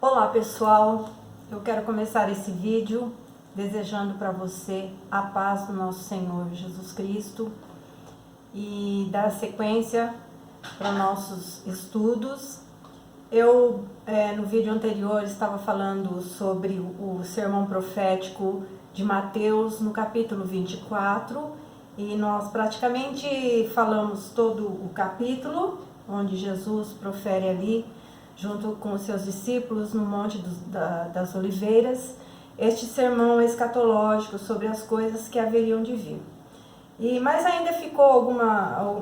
Olá pessoal, eu quero começar esse vídeo desejando para você a paz do nosso Senhor Jesus Cristo e dar sequência para nossos estudos. Eu no vídeo anterior estava falando sobre o sermão profético de Mateus no capítulo 24 e nós praticamente falamos todo o capítulo onde Jesus profere ali junto com os seus discípulos no Monte das Oliveiras, este sermão escatológico sobre as coisas que haveriam de vir. Mas ainda ficou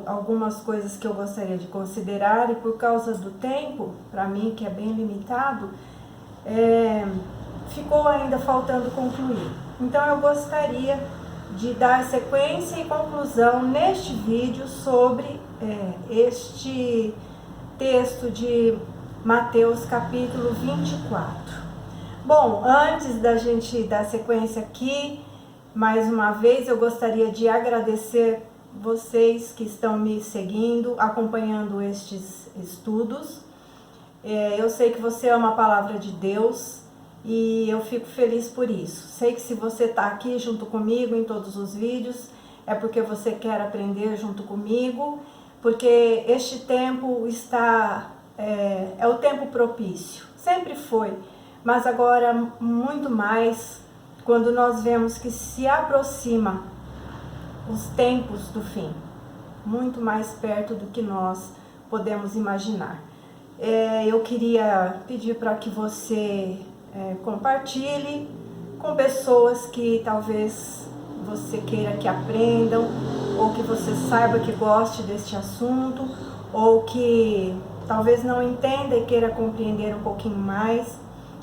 algumas coisas que eu gostaria de considerar, e por causa do tempo, para mim que é bem limitado, ficou ainda faltando concluir. Então eu gostaria de dar sequência e conclusão neste vídeo sobre este texto de Mateus capítulo 24. Bom, antes da gente dar sequência aqui, mais uma vez eu gostaria de agradecer vocês que estão me seguindo, acompanhando estes estudos. Eu sei que você ama a palavra de Deus e eu fico feliz por isso. Sei que se você está aqui junto comigo em todos os vídeos, é porque você quer aprender junto comigo, porque este tempo é o tempo propício, sempre foi, mas agora muito mais quando nós vemos que se aproxima os tempos do fim, muito mais perto do que nós podemos imaginar. Eu queria pedir para que você compartilhe com pessoas que talvez você queira que aprendam, ou que você saiba que goste deste assunto, ou que talvez não entenda e queira compreender um pouquinho mais.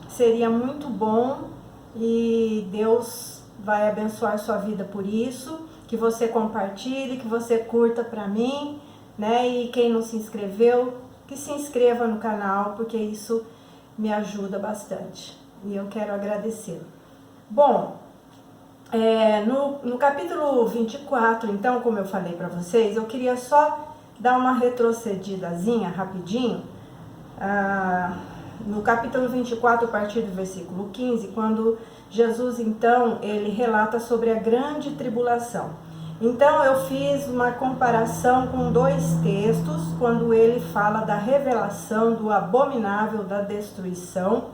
Seria muito bom e Deus vai abençoar sua vida por isso. Que você compartilhe, que você curta para mim, né? E quem não se inscreveu, que se inscreva no canal, porque isso me ajuda bastante e eu quero agradecer. Bom, no capítulo 24, então, como eu falei para vocês, eu queria só dar uma retrocedidazinha rapidinho no capítulo 24, a partir do versículo 15, quando Jesus então ele relata sobre a grande tribulação. Então eu fiz uma comparação com dois textos, quando ele fala da revelação do abominável da destruição,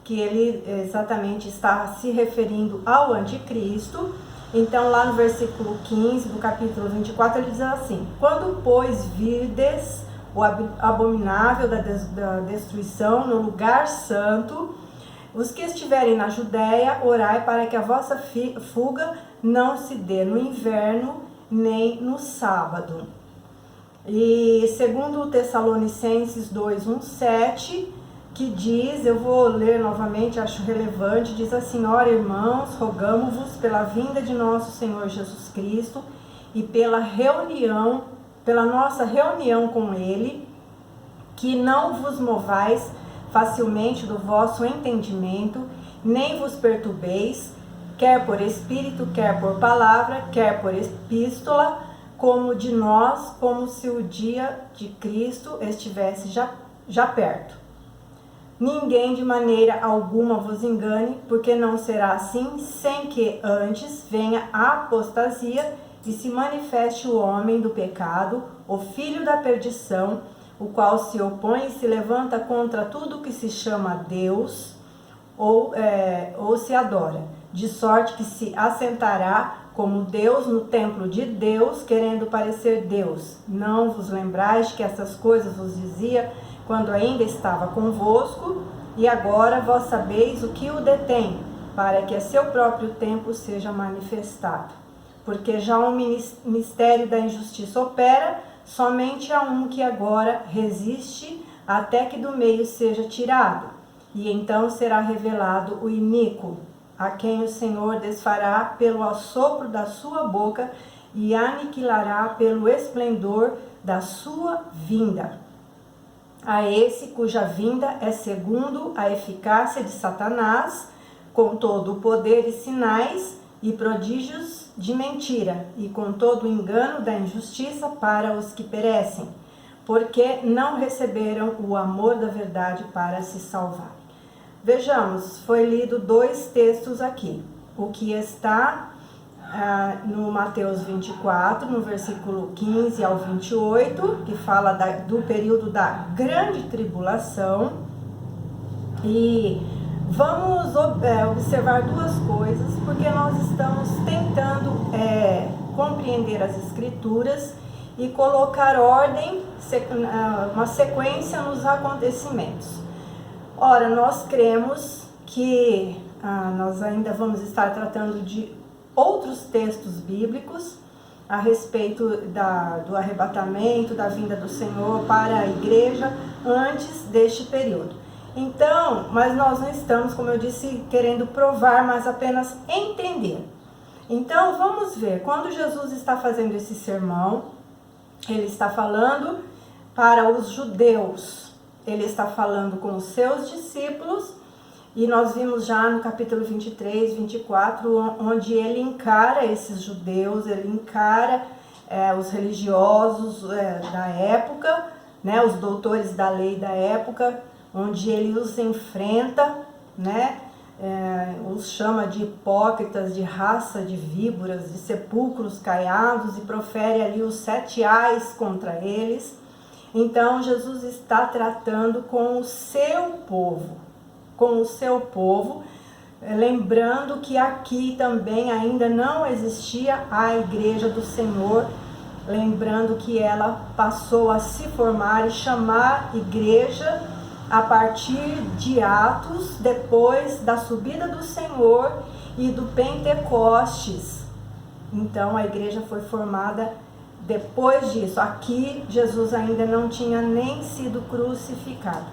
que ele exatamente está se referindo ao anticristo. Então lá no versículo 15 do capítulo 24 ele diz assim: quando pois virdes o abominável da destruição no lugar santo, os que estiverem na Judéia, orai para que a vossa fuga não se dê no inverno nem no sábado. E segundo Tessalonicenses 2:1-7, que diz, eu vou ler novamente, acho relevante, diz assim: ora, irmãos, rogamo-vos pela vinda de nosso Senhor Jesus Cristo e pela nossa reunião com Ele, que não vos movais facilmente do vosso entendimento, nem vos perturbeis, quer por espírito, quer por palavra, quer por epístola, como de nós, como se o dia de Cristo estivesse já perto. Ninguém de maneira alguma vos engane, porque não será assim, sem que antes venha a apostasia e se manifeste o homem do pecado, o filho da perdição, o qual se opõe e se levanta contra tudo que se chama Deus ou se adora, de sorte que se assentará como Deus no templo de Deus, querendo parecer Deus. Não vos lembrais que essas coisas vos dizia quando ainda estava convosco, e agora vós sabeis o que o detém, para que a seu próprio tempo seja manifestado. Porque já o mistério da injustiça opera, somente há um que agora resiste, até que do meio seja tirado. E então será revelado o iníquo, a quem o Senhor desfará pelo assopro da sua boca e aniquilará pelo esplendor da sua vinda. A esse cuja vinda é segundo a eficácia de Satanás, com todo o poder e sinais e prodígios de mentira, e com todo o engano da injustiça para os que perecem, porque não receberam o amor da verdade para se salvar. Vejamos, foi lido 2 textos aqui. O que está no Mateus 24, no versículo 15 ao 28, que fala do período da grande tribulação. E vamos observar 2 coisas, porque nós estamos tentando compreender as Escrituras e colocar ordem, uma sequência nos acontecimentos. Ora, nós cremos que nós ainda vamos estar tratando de outros textos bíblicos a respeito do arrebatamento, da vinda do Senhor para a igreja antes deste período. Então, mas nós não estamos, como eu disse, querendo provar, mas apenas entender. Então, vamos ver, quando Jesus está fazendo esse sermão, ele está falando para os judeus, ele está falando com os seus discípulos, e nós vimos já no capítulo 23, 24, onde ele encara esses judeus, ele encara os religiosos da época, né, os doutores da lei da época, onde ele os enfrenta, né, os chama de hipócritas, de raça de víboras, de sepulcros caiados, e profere ali os 7 ais contra eles. Então Jesus está tratando com o seu povo, lembrando que aqui também ainda não existia a igreja do Senhor, lembrando que ela passou a se formar e chamar igreja a partir de Atos, depois da subida do Senhor e do Pentecostes. Então a igreja foi formada depois disso. Aqui Jesus ainda não tinha nem sido crucificado.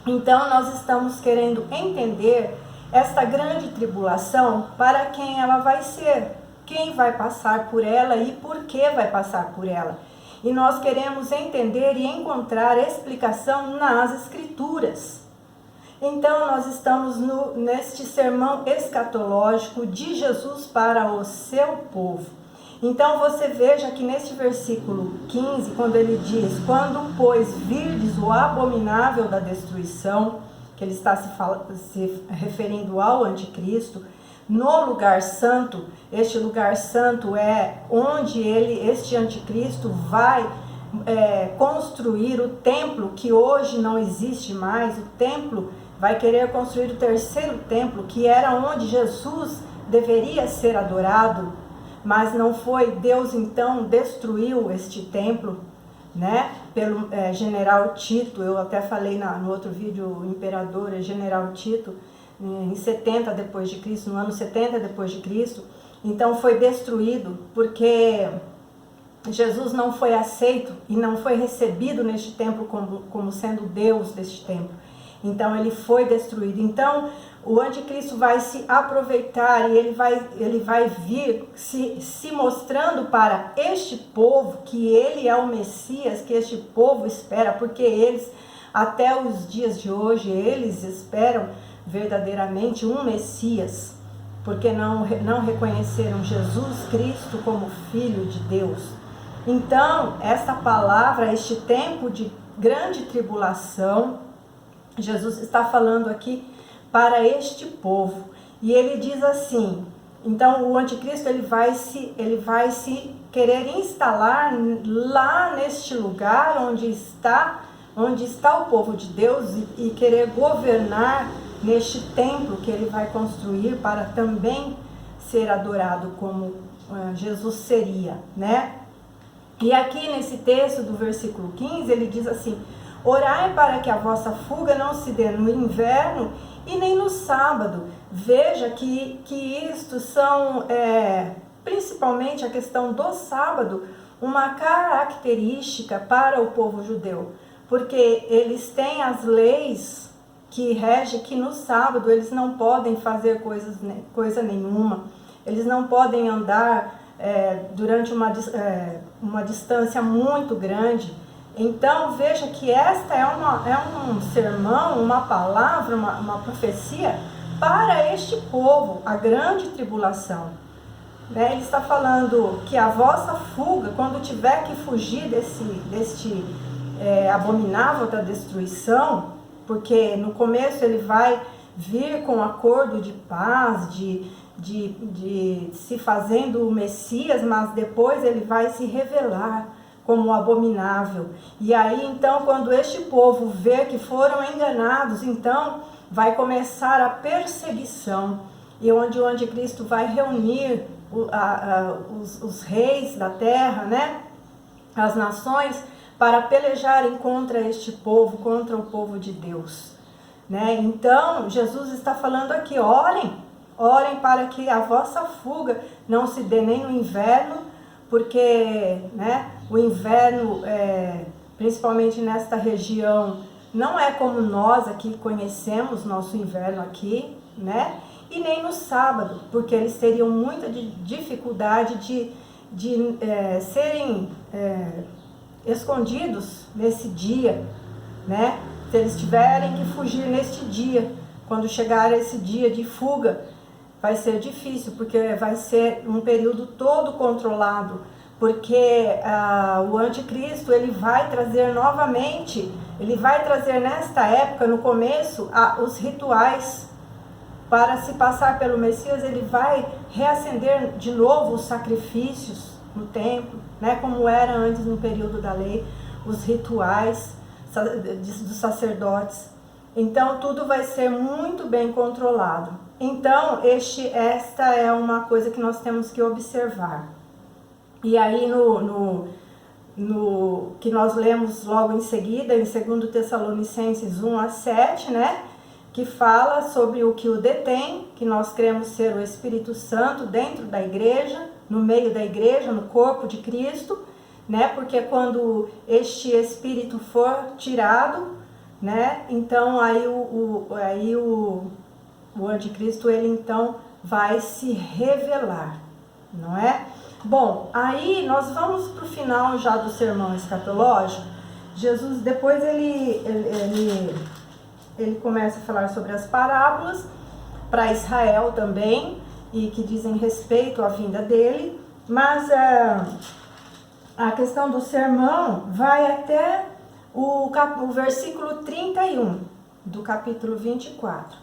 Então nós estamos querendo entender esta grande tribulação, para quem ela vai ser, quem vai passar por ela e por que vai passar por ela. E nós queremos entender e encontrar explicação nas Escrituras. Então nós estamos neste sermão escatológico de Jesus para o seu povo. Então você veja que neste versículo 15, quando ele diz: quando, pois, virdes o abominável da destruição, que ele está se referindo ao anticristo, no lugar santo, este lugar santo é onde este anticristo vai construir o templo que hoje não existe mais. O templo vai querer construir o 3º templo, que era onde Jesus deveria ser adorado. Mas não foi, Deus então destruiu este templo, né, pelo general Tito. Eu até falei no outro vídeo, o imperador general Tito, em 70 depois de Cristo, no ano 70 depois de Cristo. Então foi destruído porque Jesus não foi aceito e não foi recebido neste templo como sendo Deus deste templo. Então ele foi destruído. Então o anticristo vai se aproveitar e ele vai vir se mostrando para este povo que ele é o Messias, que este povo espera, porque eles, até os dias de hoje, eles esperam verdadeiramente um Messias, porque não reconheceram Jesus Cristo como Filho de Deus. Então, esta palavra, este tempo de grande tribulação, Jesus está falando aqui para este povo. E ele diz assim, então o anticristo ele vai se querer instalar lá neste lugar onde está o povo de Deus e querer governar neste templo que ele vai construir para também ser adorado como Jesus seria, né? E aqui nesse texto do versículo 15 ele diz assim: orai para que a vossa fuga não se dê no inverno e nem no sábado. Veja que isto são, principalmente a questão do sábado, uma característica para o povo judeu, porque eles têm as leis que regem que no sábado eles não podem fazer coisa nenhuma, eles não podem andar durante uma distância muito grande. Então veja que esta é um sermão, uma palavra, uma profecia para este povo, a grande tribulação. Né? Ele está falando que a vossa fuga, quando tiver que fugir deste abominável da destruição, porque no começo ele vai vir com acordo de paz, de se fazendo o Messias, mas depois ele vai se revelar como abominável. E aí então, quando este povo vê que foram enganados, então vai começar a perseguição, e onde o anticristo vai reunir os reis da terra, né, as nações, para pelejarem contra este povo, contra o povo de Deus, né? Então Jesus está falando aqui: orem para que a vossa fuga não se dê nem no inverno, porque, né, o inverno, principalmente nesta região, não é como nós aqui conhecemos nosso inverno aqui, né? E nem no sábado, porque eles teriam muita dificuldade de serem escondidos nesse dia, né? Se eles tiverem que fugir neste dia, quando chegar esse dia de fuga, vai ser difícil, porque vai ser um período todo controlado, porque o anticristo, ele vai trazer novamente, ele vai trazer nesta época, no começo, os rituais para se passar pelo Messias. Ele vai reacender de novo os sacrifícios no templo, né, como era antes no período da lei, os rituais dos sacerdotes. Então tudo vai ser muito bem controlado. Então esta é uma coisa que nós temos que observar. E aí no que nós lemos logo em seguida, em 2 Tessalonicenses 1-7, né, que fala sobre o que o detém, que nós cremos ser o Espírito Santo dentro da igreja, no meio da igreja, no corpo de Cristo, né? Porque quando este Espírito for tirado, né, então aí o anticristo, ele então vai se revelar, não é? Bom, aí nós vamos para o final já do sermão escatológico. Jesus, depois ele começa a falar sobre as parábolas para Israel também, e que dizem respeito à vinda dele, mas a questão do sermão vai até o versículo 31 do capítulo 24.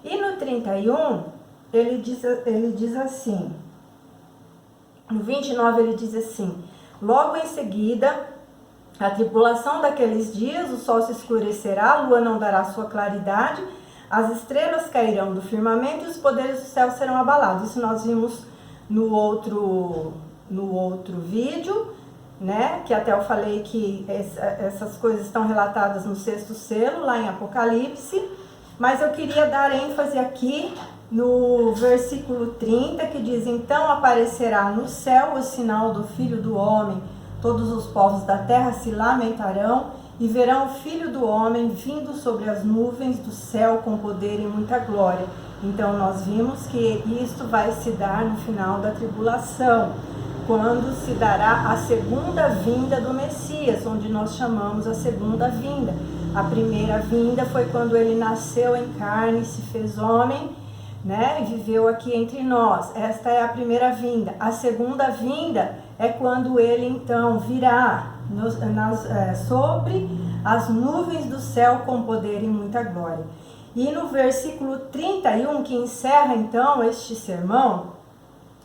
E no 31, ele diz assim, no 29 ele diz assim: logo em seguida, a tribulação daqueles dias, o sol se escurecerá, a lua não dará sua claridade, as estrelas cairão do firmamento e os poderes do céu serão abalados. Isso nós vimos no outro vídeo, né? Que até eu falei que essas coisas estão relatadas no 6º selo, lá em Apocalipse. Mas eu queria dar ênfase aqui no versículo 30, que diz: então aparecerá no céu o sinal do Filho do Homem, todos os povos da terra se lamentarão e verão o Filho do Homem vindo sobre as nuvens do céu com poder e muita glória. Então nós vimos que isto vai se dar no final da tribulação, quando se dará a segunda vinda do Messias, onde nós chamamos a segunda vinda. A primeira vinda foi quando ele nasceu em carne, se fez homem, né, e viveu aqui entre nós. Esta é a primeira vinda. A segunda vinda é quando ele então virá sobre as nuvens do céu com poder e muita glória. E no versículo 31, que encerra então este sermão,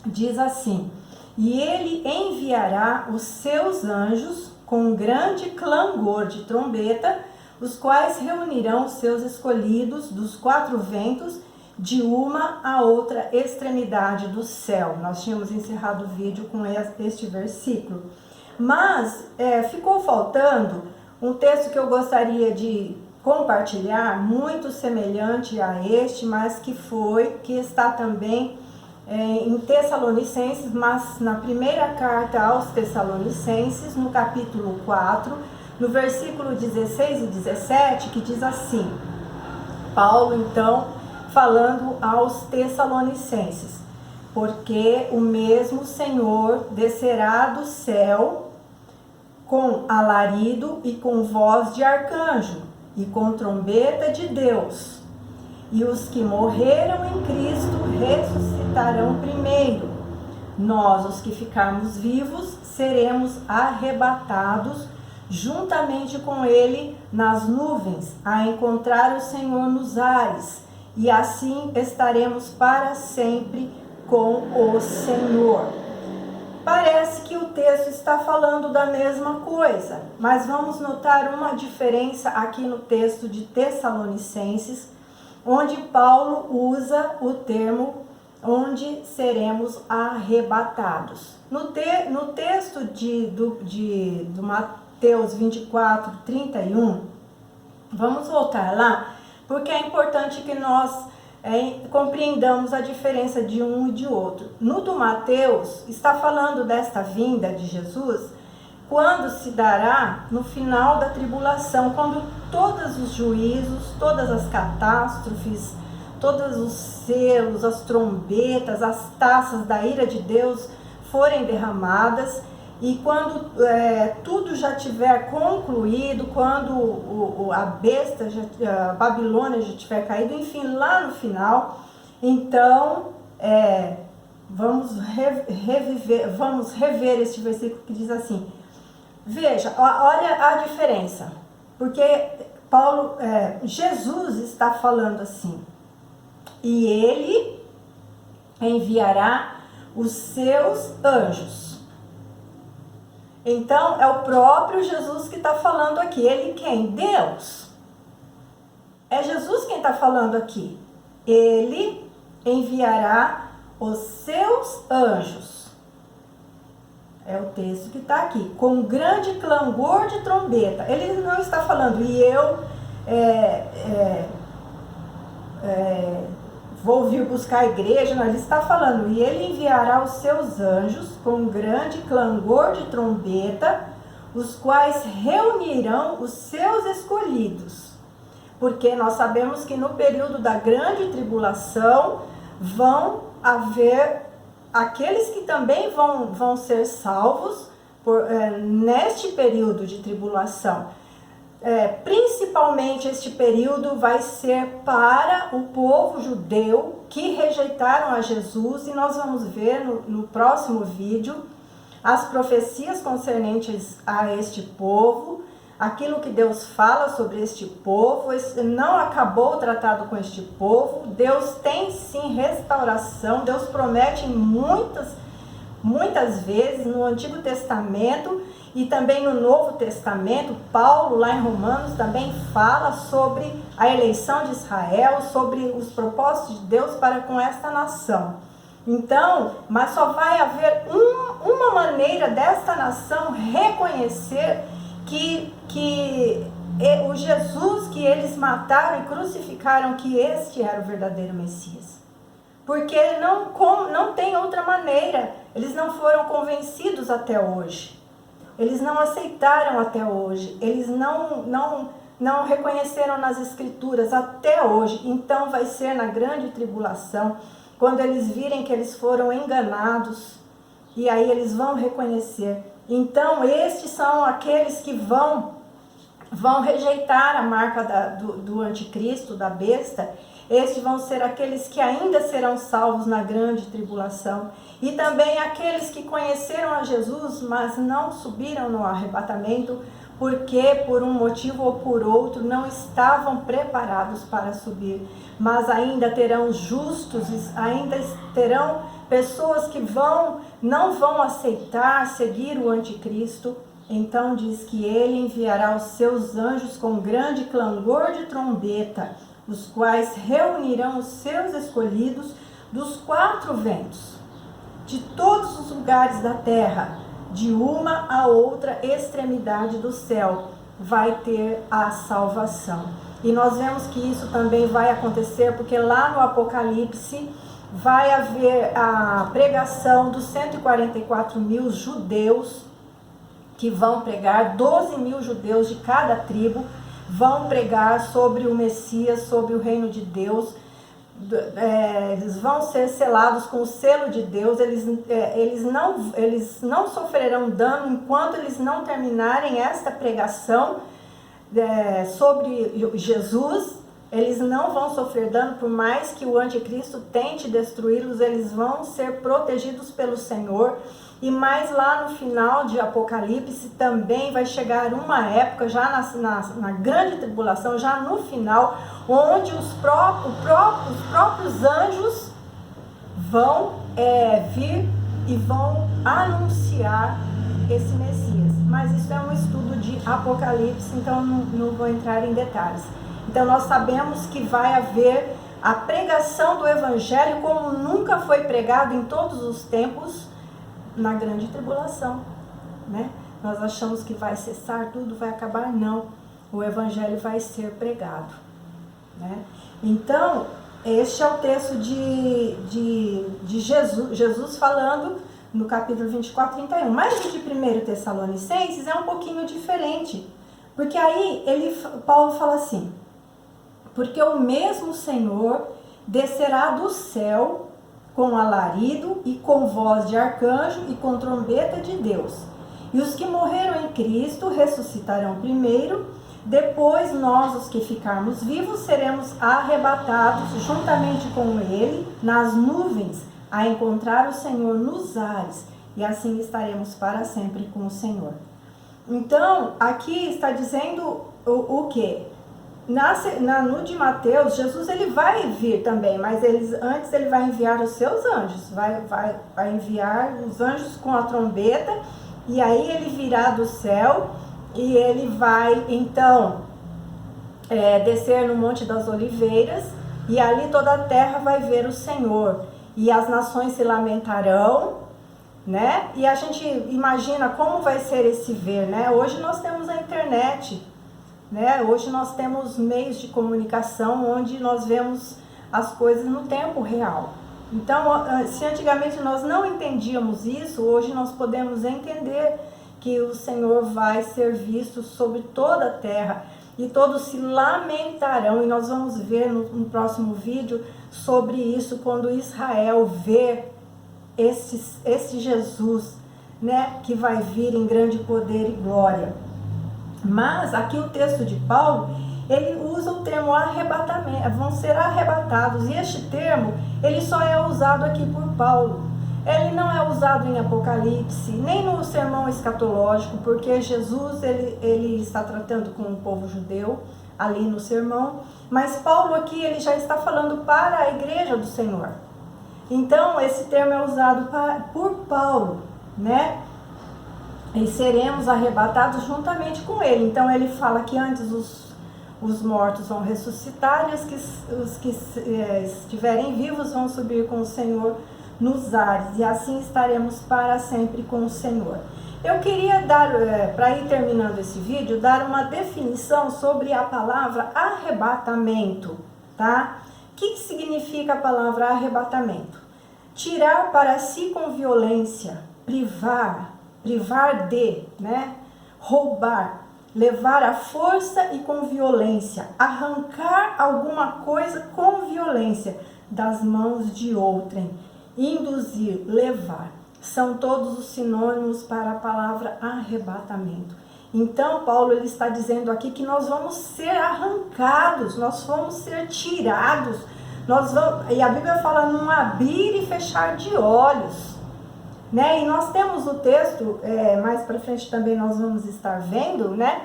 diz assim: e ele enviará os seus anjos com um grande clangor de trombeta, os quais reunirão os seus escolhidos dos 4 ventos, de uma a outra extremidade do céu. Nós tínhamos encerrado o vídeo com este versículo. Mas ficou faltando um texto que eu gostaria de compartilhar, muito semelhante a este, mas que está também em Tessalonicenses, mas na primeira carta aos Tessalonicenses, no capítulo 4, no versículo 16 e 17, que diz assim: Paulo então falando aos Tessalonicenses: porque o mesmo Senhor descerá do céu com alarido e com voz de arcanjo e com trombeta de Deus, e os que morreram em Cristo ressuscitarão primeiro. Nós, os que ficarmos vivos, seremos arrebatados juntamente com ele nas nuvens, a encontrar o Senhor nos ares, e assim estaremos para sempre com o Senhor. Parece que o texto está falando da mesma coisa, mas vamos notar uma diferença aqui no texto de Tessalonicenses, onde Paulo usa o termo onde seremos arrebatados. No texto do Mateus 24, 31, vamos voltar lá, porque é importante que nós compreendamos a diferença de um e de outro. No do Mateus, está falando desta vinda de Jesus, quando se dará no final da tribulação, quando todos os juízos, todas as catástrofes, todos os selos, as trombetas, as taças da ira de Deus forem derramadas, e quando tudo já tiver concluído, quando a besta, a Babilônia já tiver caído, enfim, lá no final, então vamos rever este versículo que diz assim, veja, olha a diferença, porque Jesus está falando assim, e ele enviará os seus anjos. Então, é o próprio Jesus que está falando aqui. Ele quem? Deus. É Jesus quem está falando aqui. Ele enviará os seus anjos. É o texto que está aqui. Com grande clangor de trombeta. Ele não está falando, e eu vou vir buscar a igreja, não, ele está falando, e ele enviará os seus anjos com grande clangor de trombeta, os quais reunirão os seus escolhidos. Porque nós sabemos que no período da grande tribulação vão haver aqueles que também vão ser salvos neste período de tribulação. Principalmente este período vai ser para o povo judeu que rejeitaram a Jesus, e nós vamos ver no próximo vídeo as profecias concernentes a este povo, aquilo que Deus fala sobre este povo. Não acabou o tratado com este povo, Deus tem sim restauração, Deus promete muitas vezes no Antigo Testamento e também no Novo Testamento. Paulo, lá em Romanos, também fala sobre a eleição de Israel, sobre os propósitos de Deus para com esta nação. Então, mas só vai haver uma maneira desta nação reconhecer que o Jesus que eles mataram e crucificaram, que este era o verdadeiro Messias. Porque não tem outra maneira, eles não foram convencidos até hoje. Eles não aceitaram até hoje, eles não reconheceram nas escrituras até hoje. Então vai ser na grande tribulação, quando eles virem que eles foram enganados, e aí eles vão reconhecer. Então estes são aqueles que vão rejeitar a marca do anticristo, da besta. Estes vão ser aqueles que ainda serão salvos na grande tribulação. E também aqueles que conheceram a Jesus, mas não subiram no arrebatamento, porque por um motivo ou por outro não estavam preparados para subir. Mas ainda terão justos, ainda terão pessoas que não vão aceitar seguir o anticristo. Então diz que ele enviará os seus anjos com grande clangor de trombeta, os quais reunirão os seus escolhidos dos 4 ventos, de todos os lugares da terra, de uma a outra extremidade do céu, vai ter a salvação. E nós vemos que isso também vai acontecer, porque lá no Apocalipse vai haver a pregação dos 144.000 judeus, que vão pregar, 12.000 judeus de cada tribo, vão pregar sobre o Messias, sobre o reino de Deus. Eles vão ser selados com o selo de Deus. Eles não sofrerão dano enquanto eles não terminarem esta pregação sobre Jesus. Eles não vão sofrer dano, por mais que o anticristo tente destruí-los, eles vão ser protegidos pelo Senhor. E mais lá no final de Apocalipse também vai chegar uma época, já na grande tribulação, já no final, onde os próprios anjos vão vir e vão anunciar esse Messias. Mas isso é um estudo de Apocalipse, então não vou entrar em detalhes. Então nós sabemos que vai haver a pregação do Evangelho como nunca foi pregado em todos os tempos na grande tribulação, né? Nós achamos que vai cessar, tudo vai acabar, não. O Evangelho vai ser pregado, né? Então, este é o texto de Jesus falando no capítulo 24, 31. Mas o de 1 Tessalonicenses é um pouquinho diferente, porque aí Paulo fala assim: porque o mesmo Senhor descerá do céu com alarido e com voz de arcanjo e com trombeta de Deus. E os que morreram em Cristo ressuscitarão primeiro, depois nós, os que ficarmos vivos, seremos arrebatados juntamente com ele nas nuvens, a encontrar o Senhor nos ares, e assim estaremos para sempre com o Senhor. Então, aqui está dizendo o quê? No de Mateus, Jesus ele vai vir também, mas antes ele vai enviar os seus anjos, vai enviar os anjos com a trombeta, e aí ele virá do céu, e ele vai então descer no Monte das Oliveiras, e ali toda a terra vai ver o Senhor, e as nações se lamentarão, né? E a gente imagina como vai ser esse ver, né? Hoje nós temos a internet, né? Hoje nós temos meios de comunicação onde nós vemos as coisas no tempo real. Então, se antigamente nós não entendíamos isso, hoje nós podemos entender que o Senhor vai ser visto sobre toda a terra e todos se lamentarão. E nós vamos ver no próximo vídeo sobre isso, quando Israel vê esse Jesus, né, que vai vir em grande poder e glória. Mas aqui o texto de Paulo, ele usa o termo arrebatamento, vão ser arrebatados, e este termo, ele só é usado aqui por Paulo. Ele não é usado em Apocalipse, nem no sermão escatológico, porque Jesus, ele está tratando com o povo judeu, ali no sermão, mas Paulo aqui, ele já está falando para a igreja do Senhor. Então, esse termo é usado por Paulo, né? E seremos arrebatados juntamente com ele. Então ele fala que antes os mortos vão ressuscitar, e os que estiverem vivos vão subir com o Senhor nos ares, e assim estaremos para sempre com o Senhor. Eu queria dar, para ir terminando esse vídeo, dar uma definição sobre a palavra arrebatamento, tá? O que significa a palavra arrebatamento? Tirar para si com violência, privar de, né? Roubar, levar à força e com violência, arrancar alguma coisa com violência das mãos de outrem, induzir, levar. São todos os sinônimos para a palavra arrebatamento. Então, Paulo ele está dizendo aqui que nós vamos ser arrancados, nós vamos ser tirados, e a Bíblia fala num abrir e fechar de olhos, né? E nós temos o texto, mais para frente também nós vamos estar vendo, né?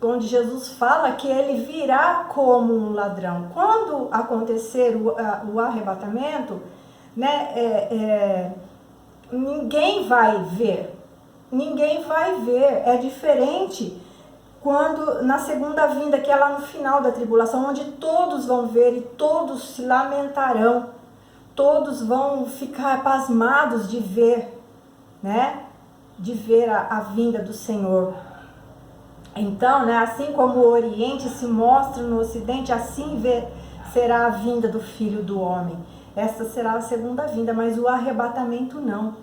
Onde Jesus fala que ele virá como um ladrão. Quando acontecer o arrebatamento, né? Ninguém vai ver, é diferente quando na segunda vinda, que é lá no final da tribulação, onde todos vão ver e todos se lamentarão, todos vão ficar pasmados de ver, né, de ver a vinda do Senhor. Então, né, assim como o Oriente se mostra no Ocidente, assim será a vinda do Filho do Homem. Essa será a segunda vinda, mas o arrebatamento não.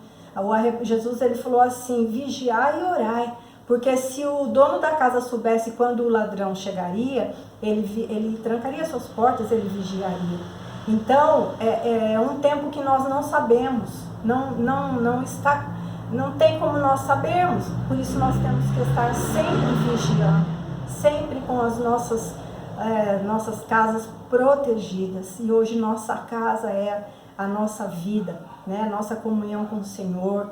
Jesus ele falou assim: vigiai e orai, porque se o dono da casa soubesse quando o ladrão chegaria, ele trancaria suas portas, ele vigiaria. Então, é um tempo que nós não sabemos, não tem como nós sabermos, por isso nós temos que estar sempre vigiando, sempre com as nossas nossas casas protegidas. E hoje nossa casa é a nossa vida, né? Nossa comunhão com o Senhor,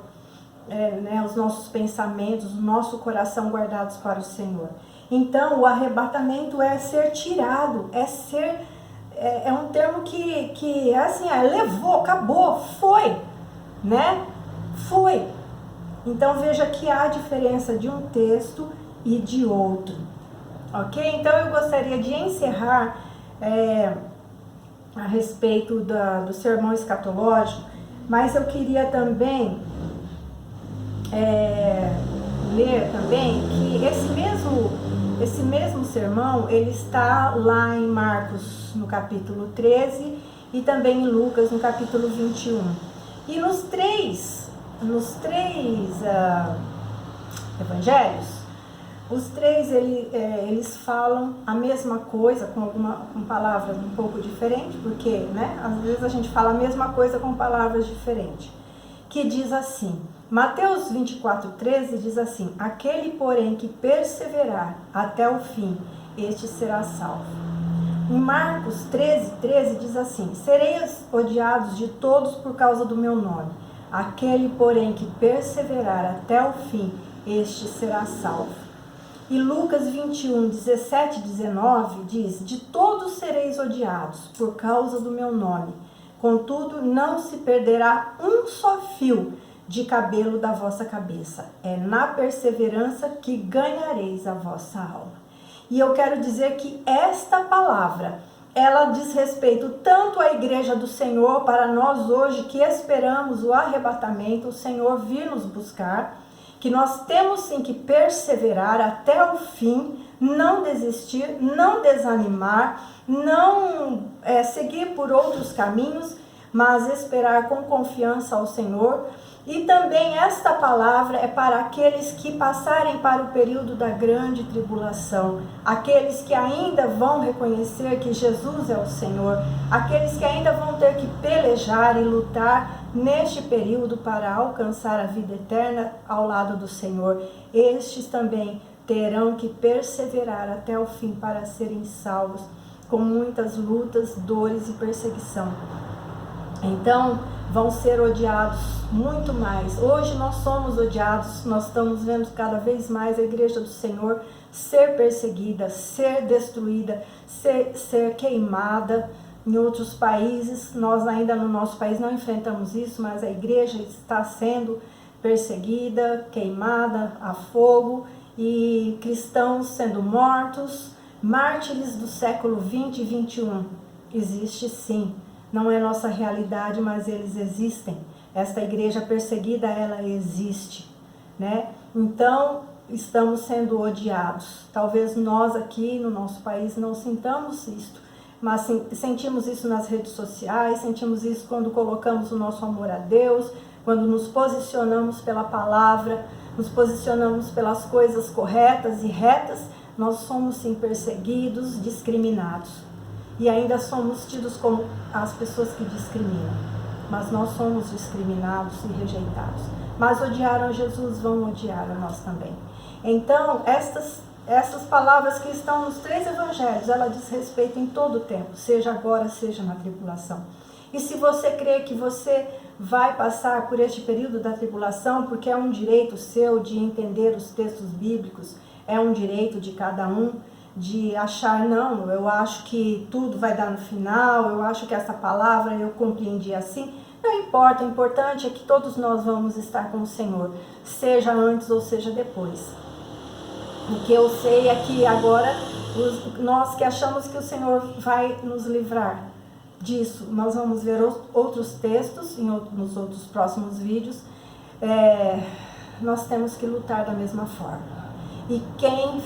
né? Os nossos pensamentos, o nosso coração guardados para o Senhor. Então, o arrebatamento é ser tirado, é um termo que é assim, levou, acabou, foi, né? Foi. Então, veja que há diferença de um texto e de outro, ok? Então, eu gostaria de encerrar a respeito do sermão escatológico, mas eu queria também ler também que esse mesmo sermão, ele está lá em Marcos, no capítulo 13, e também em Lucas, no capítulo 21. E nos três evangelhos, os três eles falam a mesma coisa, com palavras um pouco diferentes, porque, né, às vezes a gente fala a mesma coisa com palavras diferentes, que diz assim, Mateus 24:13 diz assim, aquele, porém, que perseverar até o fim, este será salvo. Em Marcos 13:13 diz assim, sereis odiados de todos por causa do meu nome. Aquele, porém, que perseverar até o fim, este será salvo. E Lucas 21:17-19 diz, de todos sereis odiados por causa do meu nome. Contudo, não se perderá um só fio de cabelo da vossa cabeça. É na perseverança que ganhareis a vossa alma. E eu quero dizer que esta palavra, ela diz respeito tanto à igreja do Senhor, para nós hoje que esperamos o arrebatamento, o Senhor vir nos buscar, que nós temos sim que perseverar até o fim, não desistir, não desanimar, não seguir por outros caminhos, mas esperar com confiança ao Senhor. E também esta palavra é para aqueles que passarem para o período da grande tribulação, aqueles que ainda vão reconhecer que Jesus é o Senhor, aqueles que ainda vão ter que pelejar e lutar neste período para alcançar a vida eterna ao lado do Senhor. Estes também terão que perseverar até o fim para serem salvos, com muitas lutas, dores e perseguição. Então, vão ser odiados muito mais. Hoje nós somos odiados, nós estamos vendo cada vez mais a igreja do Senhor ser perseguida, ser destruída, ser queimada. Em outros países, nós ainda no nosso país não enfrentamos isso, mas a igreja está sendo perseguida, queimada a fogo, e cristãos sendo mortos, mártires do século 20 e 21. Existe sim. Não é nossa realidade, mas eles existem. Esta igreja perseguida, ela existe, né? Então, estamos sendo odiados. Talvez nós aqui no nosso país não sintamos isto, mas sentimos isso nas redes sociais, sentimos isso quando colocamos o nosso amor a Deus, quando nos posicionamos pela palavra, nos posicionamos pelas coisas corretas e retas, nós somos sim perseguidos, discriminados. E ainda somos tidos como as pessoas que discriminam. Mas nós somos discriminados e rejeitados. Mas odiaram Jesus, vão odiar a nós também. Então, essas palavras que estão nos três evangelhos, ela diz respeito em todo o tempo, seja agora, seja na tribulação. E se você crê que você vai passar por este período da tribulação, porque é um direito seu de entender os textos bíblicos, é um direito de cada um, de achar, não, eu acho que tudo vai dar no final, eu acho que essa palavra eu compreendi assim. Não importa, o importante é que todos nós vamos estar com o Senhor, seja antes ou seja depois. O que eu sei é que agora, nós que achamos que o Senhor vai nos livrar disso, nós vamos ver outros textos nos outros próximos vídeos, nós temos que lutar da mesma forma. E quem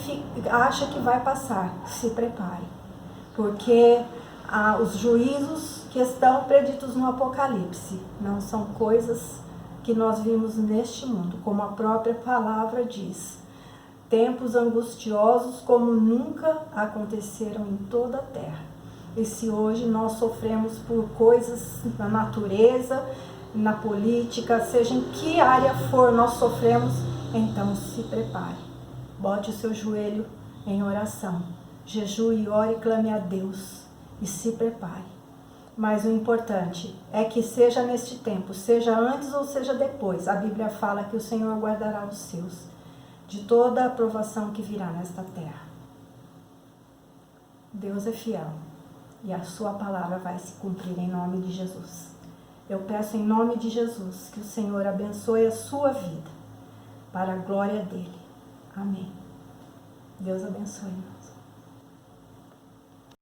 acha que vai passar, se prepare, porque os juízos que estão preditos no Apocalipse não são coisas que nós vimos neste mundo, como a própria palavra diz. Tempos angustiosos como nunca aconteceram em toda a terra. E se hoje nós sofremos por coisas na natureza, na política, seja em que área for nós sofremos, então se prepare. Bote o seu joelho em oração jejue, ore, clame a Deus e se prepare. Mas o importante é que seja neste tempo, seja antes ou seja depois, a Bíblia fala que o Senhor guardará os seus de toda a provação que virá nesta terra. Deus é fiel e a sua palavra vai se cumprir em nome de Jesus. Eu peço em nome de Jesus que o Senhor abençoe a sua vida para a glória dele. Amém. Deus abençoe, irmãos.